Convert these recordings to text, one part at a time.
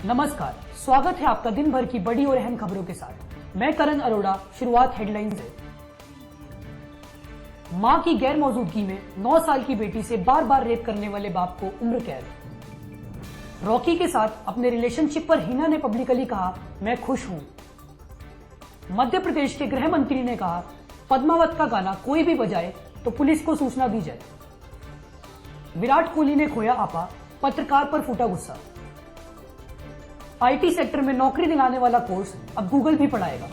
नमस्कार, स्वागत है आपका दिन भर की बड़ी और अहम खबरों के साथ। मैं करण अरोड़ा। शुरुआत हेडलाइन से। मां की गैर मौजूदगी में 9 साल की बेटी से बार बार रेप करने वाले बाप को उम्र कैद। रॉकी के साथ अपने रिलेशनशिप पर हिना ने पब्लिकली कहा, मैं खुश हूं। मध्य प्रदेश के गृह मंत्री ने कहा, पद्मावत का गाना कोई भी बजाए तो पुलिस को सूचना दी जाए। विराट कोहली ने खोया आपा, पत्रकार पर फूटा गुस्सा। आईटी सेक्टर में नौकरी दिलाने वाला कोर्स अब गूगल भी पढ़ाएगा।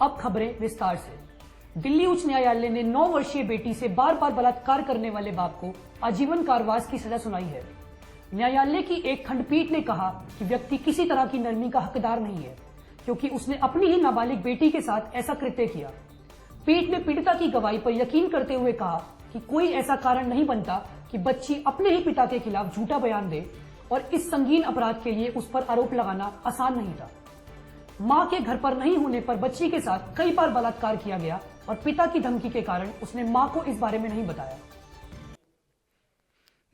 अब खबरें विस्तार से। दिल्ली उच्च न्यायालय ने 9 वर्षीय बेटी से बार बार बलात्कार करने वाले बाप को आजीवन कारावास की सजा सुनाई है। न्यायालय की एक खंडपीठ ने कहा कि व्यक्ति किसी तरह की नरमी का हकदार नहीं है, क्योंकि उसने अपनी ही नाबालिग बेटी के साथ ऐसा कृत्य किया। पीठ ने पीड़िता की गवाही पर यकीन करते हुए कहा कि कोई ऐसा कारण नहीं बनता कि बच्ची अपने ही पिता के खिलाफ झूठा बयान दे, और इस संगीन अपराध के लिए उस पर आरोप लगाना आसान नहीं था। मां के घर पर नहीं होने पर बच्ची के साथ कई बार बलात्कार किया गया और पिता की धमकी के कारण उसने मां को इस बारे में नहीं बताया।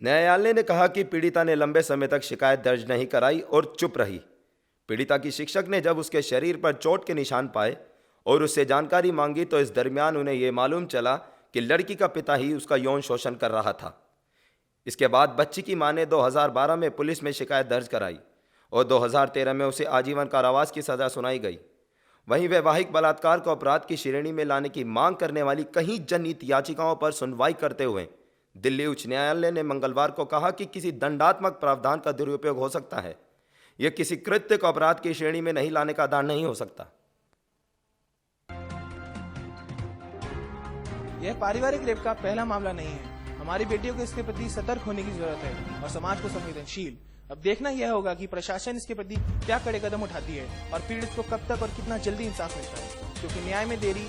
न्यायालय ने कहा कि पीड़िता ने लंबे समय तक शिकायत दर्ज नहीं कराई और चुप रही। पीड़िता की शिक्षक ने जब उसके शरीर पर चोट के निशान पाए और उससे जानकारी मांगी तो इस दरमियान उन्हें यह मालूम चला कि लड़की का पिता ही उसका यौन शोषण कर रहा था। इसके बाद बच्ची की मां ने 2012 में पुलिस में शिकायत दर्ज कराई और 2013 में उसे आजीवन कारावास की सजा सुनाई गई। वहीं वैवाहिक बलात्कार को अपराध की श्रेणी में लाने की मांग करने वाली कई जनहित याचिकाओं पर सुनवाई करते हुए दिल्ली उच्च न्यायालय ने मंगलवार को कहा कि किसी दंडात्मक प्रावधान का दुरुपयोग हो सकता है। यह किसी कृत्य को अपराध की श्रेणी में नहीं लाने का आधार नहीं हो सकता। यह पारिवारिक रेप का पहला मामला नहीं है। हमारी बेटियों को इसके प्रति सतर्क होने की जरूरत है और समाज को संवेदनशील। अब देखना यह होगा कि प्रशासन इसके प्रति क्या कड़े कदम उठाती है और पीड़ित को कब तक और कितना जल्दी इंसाफ मिलता है, क्योंकि न्याय में देरी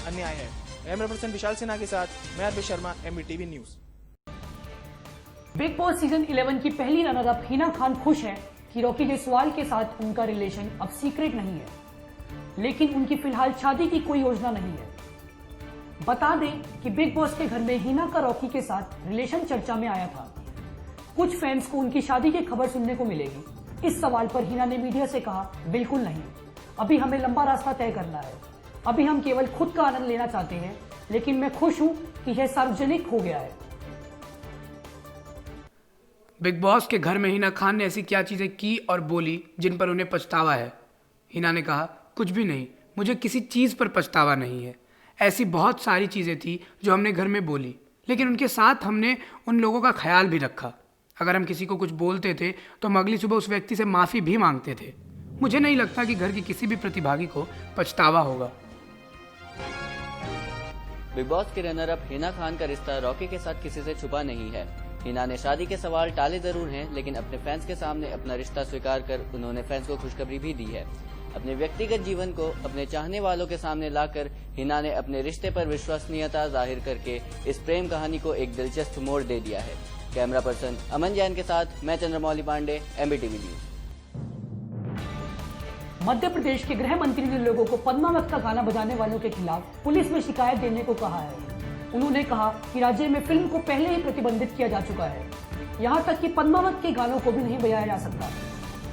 अन्याय है। कैमरा पर्सन विशाल सिन्हा के साथ मैं Arvind Sharma, MBTV news. Bigg Boss season 11 की पहली रनर अप हिना खान खुश है कि रॉकी जायसवाल के साथ उनका रिलेशन अब सीक्रेट नहीं है, लेकिन उनकी फिलहाल शादी की कोई योजना नहीं है। बता दें कि बिग बॉस के घर में हिना का रॉकी के साथ रिलेशन चर्चा में आया था। कुछ फैंस को उनकी शादी की खबर सुनने को मिलेगी। इस सवाल पर हिना ने मीडिया से कहा, बिल्कुल नहीं, अभी हमें लंबा रास्ता तय करना है। अभी हम केवल खुद का आनंद लेना चाहते हैं, लेकिन मैं खुश हूं कि यह सार्वजनिक हो गया है। बिग बॉस के घर में हिना खान ने ऐसी क्या चीजें की और बोली जिन पर उन्हें पछतावा है? हिना ने कहा, कुछ भी नहीं, मुझे किसी चीज पर पछतावा नहीं है। ऐसी बहुत सारी चीजें थी जो हमने घर में बोली, लेकिन उनके साथ हमने उन लोगों का ख्याल भी रखा। अगर हम किसी को कुछ बोलते थे तो हम अगली सुबह उस व्यक्ति से माफी भी मांगते थे। मुझे नहीं लगता कि घर के किसी भी प्रतिभागी को पछतावा होगा। बिग बॉस के रनर अप हिना खान का रिश्ता रॉकी के साथ किसी से छुपा नहीं है। हिना ने शादी के सवाल टाले जरूर हैं, लेकिन अपने फैंस के सामने अपना रिश्ता स्वीकार कर उन्होंने फैंस को खुशखबरी भी दी है। अपने व्यक्तिगत जीवन को अपने चाहने वालों के सामने लाकर हिना ने अपने रिश्ते पर विश्वसनीयता जाहिर करके इस प्रेम कहानी को एक दिलचस्प मोड़ दे दिया है। कैमरा पर्सन अमन जैन के साथ मैं चंद्रमौली पांडे, MBTV न्यूज। मध्य प्रदेश के गृह मंत्री ने लोगों को पद्मावत का गाना बजाने वालों के खिलाफ पुलिस में शिकायत देने को कहा है। उन्होंने कहा कि राज्य में फिल्म को पहले ही प्रतिबंधित किया जा चुका है, यहाँ तक कि पद्मावत के गानों को भी नहीं बजाया जा सकता।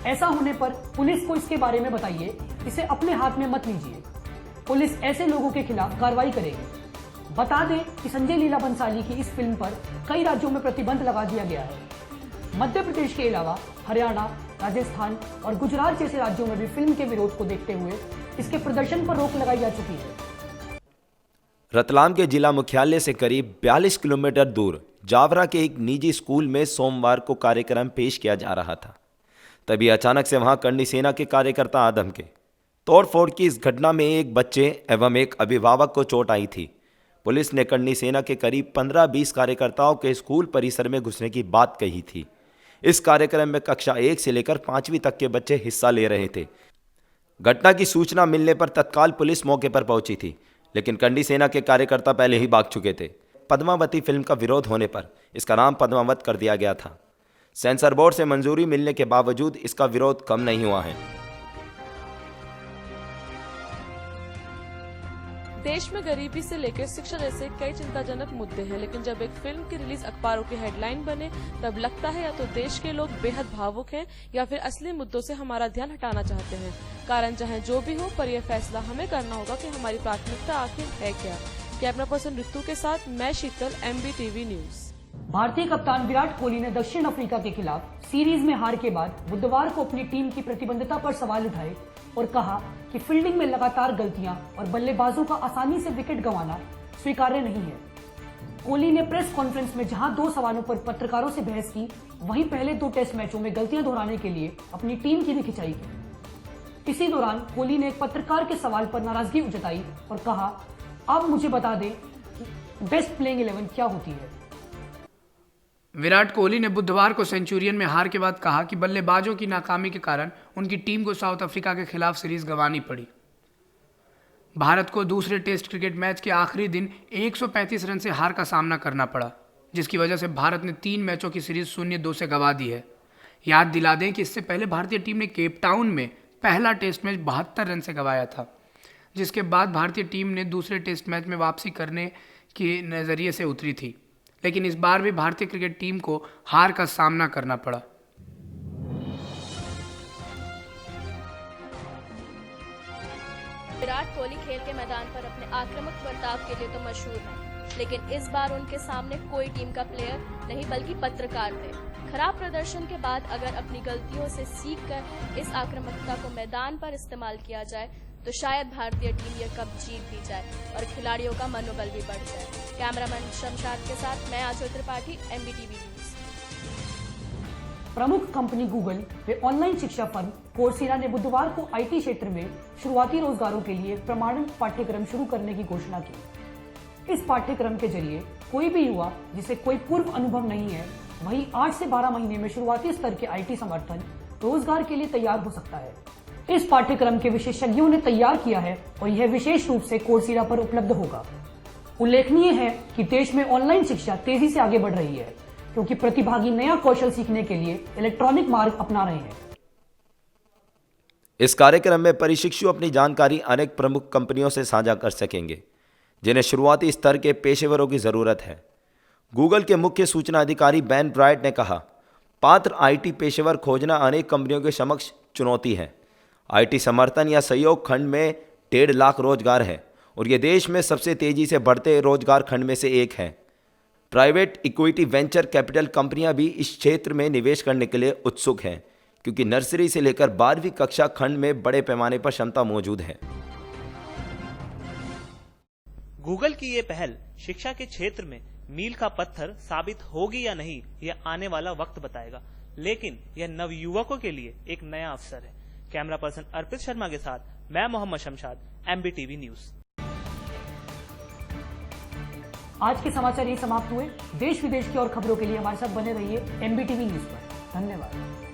ऐसा होने पर पुलिस को इसके बारे में बताइए, इसे अपने हाथ में मत लीजिए। पुलिस ऐसे लोगों के खिलाफ कार्रवाई करेगी। बता दें कि संजय लीला बंसाली की इस फिल्म पर कई राज्यों में प्रतिबंध लगा दिया गया है। मध्य प्रदेश के अलावा हरियाणा, राजस्थान और गुजरात जैसे राज्यों में भी फिल्म के विरोध को देखते हुए इसके प्रदर्शन पर रोक लगाई जा चुकी है। रतलाम के जिला मुख्यालय से करीब 42 किलोमीटर दूर जावरा के एक निजी स्कूल में सोमवार को कार्यक्रम पेश किया जा रहा था। तभी अचानक से वहां करणी सेना के कार्यकर्ता आ धमके। तोड़फोड़ की इस घटना में एक बच्चे एवं एक अभिभावक को चोट आई थी। पुलिस ने करणी सेना के करीब 15-20 कार्यकर्ताओं के स्कूल परिसर में घुसने की बात कही थी। इस कार्यक्रम में कक्षा 1 से लेकर 5वीं तक के बच्चे हिस्सा ले रहे थे। घटना की सूचना मिलने पर तत्काल पुलिस मौके पर पहुंची थी, लेकिन करणी सेना के कार्यकर्ता पहले ही भाग चुके थे। पद्मावती फिल्म का विरोध होने पर इसका नाम पद्मावत कर दिया गया था। सेंसर बोर्ड से मंजूरी मिलने के बावजूद इसका विरोध कम नहीं हुआ है। देश में गरीबी से लेकर शिक्षा जैसे कई चिंताजनक मुद्दे हैं, लेकिन जब एक फिल्म की रिलीज अखबारों की हेडलाइन बने तब लगता है या तो देश के लोग बेहद भावुक हैं या फिर असली मुद्दों से हमारा ध्यान हटाना चाहते हैं। कारण चाहे जो भी हो, पर यह फैसला हमें करना होगा कि हमारी प्राथमिकता आखिर है क्या। कैमरा पर्सन ऋतु के साथ मैं शीतल, MBTV न्यूज। भारतीय कप्तान विराट कोहली ने दक्षिण अफ्रीका के खिलाफ सीरीज में हार के बाद बुधवार को अपनी टीम की प्रतिबद्धता पर सवाल उठाए और कहा कि फील्डिंग में लगातार गलतियां और बल्लेबाजों का आसानी से विकेट गंवाना स्वीकार्य नहीं है। कोहली ने प्रेस कॉन्फ्रेंस में जहां 2 सवालों पर पत्रकारों से बहस की, वहीं पहले 2 टेस्ट मैचों में गलतियां दोहराने के लिए अपनी टीम की भी खिंचाई की। इसी दौरान कोहली ने एक पत्रकार के सवाल पर नाराजगी जताई और कहा, अब मुझे बता दें कि बेस्ट प्लेइंग 11 क्या होती है। विराट कोहली ने बुधवार को सेंचुरियन में हार के बाद कहा कि बल्लेबाजों की नाकामी के कारण उनकी टीम को साउथ अफ्रीका के खिलाफ सीरीज गंवानी पड़ी। भारत को दूसरे टेस्ट क्रिकेट मैच के आखिरी दिन 135 रन से हार का सामना करना पड़ा, जिसकी वजह से भारत ने 3 मैचों की सीरीज 0-2 से गंवा दी है। याद दिला दें कि इससे पहले भारतीय टीम ने केप टाउन में पहला टेस्ट मैच 72 रन से गंवाया था, जिसके बाद भारतीय टीम ने दूसरे टेस्ट मैच में वापसी करने के नज़रिए से उतरी थी, लेकिन इस बार भी भारतीय क्रिकेट टीम को हार का सामना करना पड़ा। विराट कोहली खेल के मैदान पर अपने आक्रामक बर्ताव के लिए तो मशहूर हैं, लेकिन इस बार उनके सामने कोई टीम का प्लेयर नहीं बल्कि पत्रकार थे। खराब प्रदर्शन के बाद अगर अपनी गलतियों से सीखकर इस आक्रामकता को मैदान पर इस्तेमाल किया जाए तो शायद भारतीय टीम यह कप जीत भी जाए और खिलाड़ियों का मनोबल भी बढ़ जाए। कैमरामैन शमशाद के साथ मैं आंचल त्रिपाठी, MBTV न्यूज। प्रमुख कंपनी गूगल व ऑनलाइन शिक्षा फर्म कोर्सेरा ने बुधवार को IT क्षेत्र में शुरुआती रोजगारों के लिए प्रमाणित पाठ्यक्रम शुरू करने की घोषणा की। इस पाठ्यक्रम के जरिए कोई भी युवा जिसे कोई पूर्व अनुभव नहीं है, वही 8 से 12 महीने में शुरुआती स्तर के IT समर्थन रोजगार के लिए तैयार हो सकता है। इस पाठ्यक्रम के विशेषज्ञों ने तैयार किया है और यह विशेष रूप से कोर्सेरा पर उपलब्ध होगा। उल्लेखनीय है कि देश में ऑनलाइन शिक्षा तेजी से आगे बढ़ रही है, क्योंकि प्रतिभागी नया कौशल सीखने के लिए इलेक्ट्रॉनिक मार्ग अपना रहे हैं। इस कार्यक्रम में प्रशिक्षु अपनी जानकारी अनेक प्रमुख कंपनियों से साझा कर सकेंगे, जिन्हें शुरुआती स्तर के पेशेवरों की जरूरत है। गूगल के मुख्य सूचना अधिकारी बेन ब्राइट ने कहा, पात्र IT पेशेवर खोजना अनेक कंपनियों के समक्ष चुनौती है। IT समर्थन या सहयोग खंड में 1.5 लाख रोजगार है और ये देश में सबसे तेजी से बढ़ते रोजगार खंड में से एक है। प्राइवेट इक्विटी वेंचर कैपिटल कंपनियां भी इस क्षेत्र में निवेश करने के लिए उत्सुक हैं, क्योंकि नर्सरी से लेकर 12वीं कक्षा खंड में बड़े पैमाने पर क्षमता मौजूद है। गूगल की ये पहल शिक्षा के क्षेत्र में मील का पत्थर साबित होगी या नहीं, यह आने वाला वक्त बताएगा, लेकिन यह नवयुवकों के लिए एक नया अवसर है। कैमरा पर्सन अर्पित शर्मा के साथ मैं मोहम्मद शमशाद, MBTV न्यूज। आज के समाचार यही समाप्त हुए। देश विदेश की और खबरों के लिए हमारे साथ बने रहिए MBTV न्यूज पर। धन्यवाद।